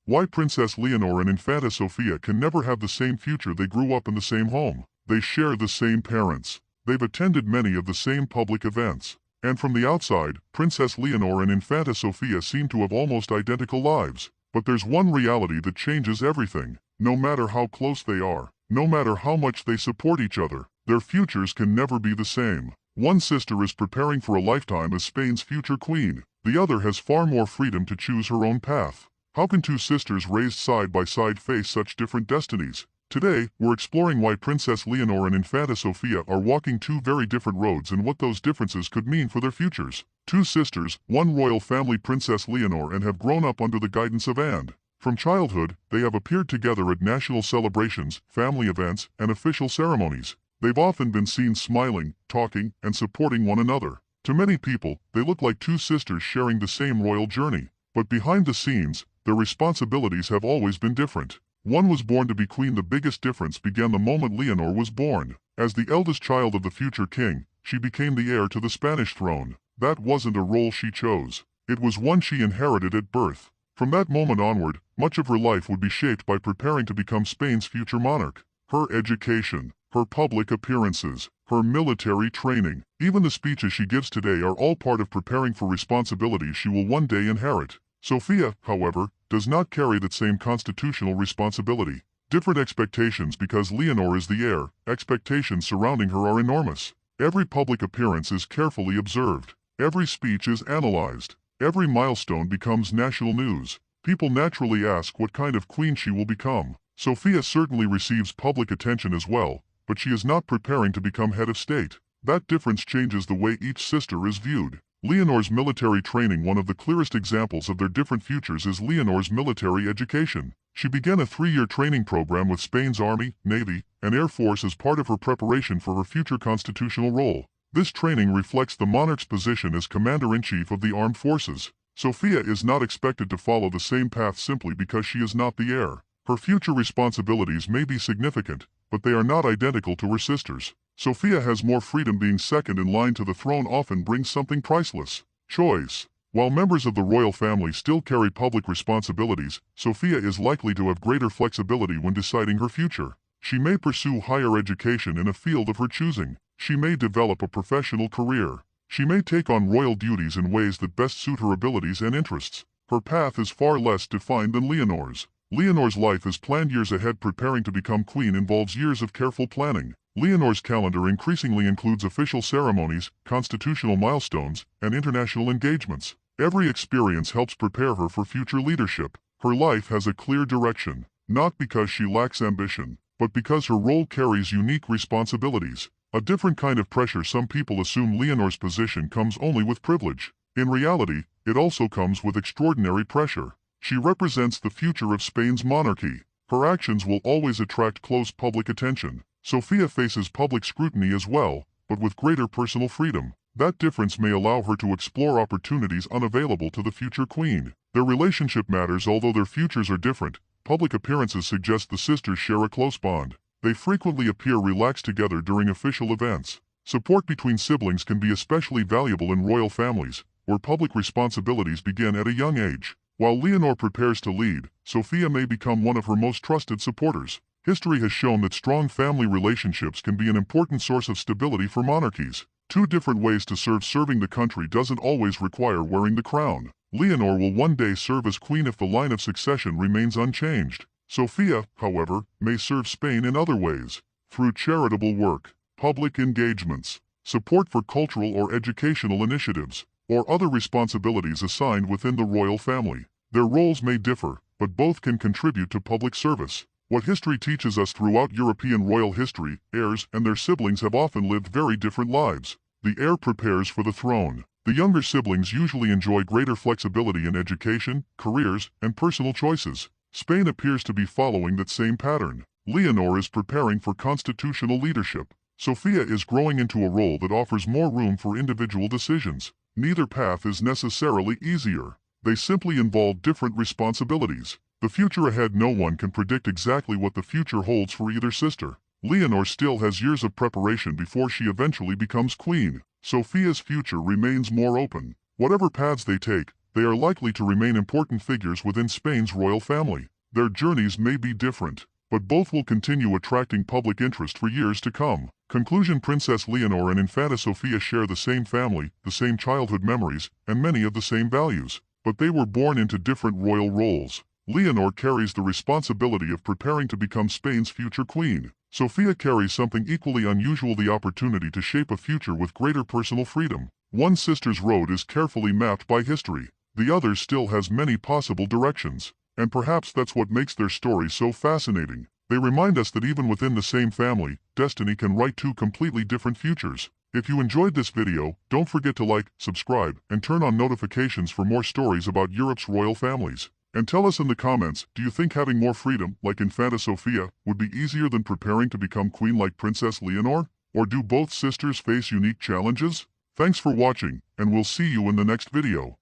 Why Princess Leonor and Infanta Sofía can never have the same future. They grew up in the same home. They share the same parents. They've attended many of the same public events. And from the outside, Princess Leonor and Infanta Sofía seem to have almost identical lives. But there's one reality that changes everything. No matter how close they are, no matter how much they support each other, their futures can never be the same. One sister is preparing for a lifetime as Spain's future queen. The other has far more freedom to choose her own path. How can two sisters raised side by side face such different destinies? Today, we're exploring why Princess Leonor and Infanta Sofía are walking two very different roads and what those differences could mean for their futures. Two sisters, one royal family, Princess Leonor, and have grown up under the guidance of Anne. From childhood, they have appeared together at national celebrations, family events, and official ceremonies. They've often been seen smiling, talking, and supporting one another. To many people, they look like two sisters sharing the same royal journey. But behind the scenes, their responsibilities have always been different. One was born to be queen. The biggest difference began the moment Leonor was born. As the eldest child of the future king, she became the heir to the Spanish throne. That wasn't a role she chose. It was one she inherited at birth. From that moment onward, much of her life would be shaped by preparing to become Spain's future monarch. Her education, her public appearances, her military training, even the speeches she gives today are all part of preparing for responsibilities she will one day inherit. Sofía, however, does not carry that same constitutional responsibility. Different expectations because Leonor is the heir. Expectations surrounding her are enormous. Every public appearance is carefully observed. Every speech is analyzed. Every milestone becomes national news. People naturally ask what kind of queen she will become. Sofía certainly receives public attention as well, but she is not preparing to become head of state. That difference changes the way each sister is viewed. Leonor's military training. One of the clearest examples of their different futures is Leonor's military education. She began a 3-year training program with Spain's Army, Navy, and Air Force as part of her preparation for her future constitutional role. This training reflects the monarch's position as commander-in-chief of the armed forces. Sofía is not expected to follow the same path simply because she is not the heir. Her future responsibilities may be significant, but they are not identical to her sisters. Sofía has more freedom. Being second in line to the throne often brings something priceless: choice. While members of the royal family still carry public responsibilities, Sofía is likely to have greater flexibility when deciding her future. She may pursue higher education in a field of her choosing. She may develop a professional career. She may take on royal duties in ways that best suit her abilities and interests. Her path is far less defined than Leonor's. Leonor's life is planned years ahead. Preparing to become queen involves years of careful planning. Leonor's calendar increasingly includes official ceremonies, constitutional milestones, and international engagements. Every experience helps prepare her for future leadership. Her life has a clear direction, not because she lacks ambition, but because her role carries unique responsibilities. A different kind of pressure. Some people assume Leonor's position comes only with privilege. In reality, it also comes with extraordinary pressure. She represents the future of Spain's monarchy. Her actions will always attract close public attention. Sofía faces public scrutiny as well, but with greater personal freedom. That difference may allow her to explore opportunities unavailable to the future queen. Their relationship matters. Although their futures are different, public appearances suggest the sisters share a close bond. They frequently appear relaxed together during official events. Support between siblings can be especially valuable in royal families, where public responsibilities begin at a young age. While Leonor prepares to lead, Sofía may become one of her most trusted supporters. History has shown that strong family relationships can be an important source of stability for monarchies. Two different ways to serve. Serving the country doesn't always require wearing the crown. Leonor will one day serve as queen if the line of succession remains unchanged. Sofía, however, may serve Spain in other ways, through charitable work, public engagements, support for cultural or educational initiatives, or other responsibilities assigned within the royal family. Their roles may differ, but both can contribute to public service. What history teaches us: throughout European royal history, heirs and their siblings have often lived very different lives. The heir prepares for the throne. The younger siblings usually enjoy greater flexibility in education, careers, and personal choices. Spain appears to be following that same pattern. Leonor is preparing for constitutional leadership. Sofía is growing into a role that offers more room for individual decisions. Neither path is necessarily easier. They simply involve different responsibilities. The future ahead. No one can predict exactly what the future holds for either sister. Leonor still has years of preparation before she eventually becomes queen. Sofía's future remains more open. Whatever paths they take, they are likely to remain important figures within Spain's royal family. Their journeys may be different, but both will continue attracting public interest for years to come. Conclusion: Princess Leonor and Infanta Sofía share the same family, the same childhood memories, and many of the same values. But they were born into different royal roles. Leonor carries the responsibility of preparing to become Spain's future queen. Sofía carries something equally unusual: the opportunity to shape a future with greater personal freedom. One sister's road is carefully mapped by history. The other still has many possible directions. And perhaps that's what makes their story so fascinating. They remind us that even within the same family, destiny can write two completely different futures. If you enjoyed this video, don't forget to like, subscribe, and turn on notifications for more stories about Europe's royal families. And tell us in the comments, do you think having more freedom, like Infanta Sofía, would be easier than preparing to become queen like Princess Leonor? Or do both sisters face unique challenges? Thanks for watching, and we'll see you in the next video.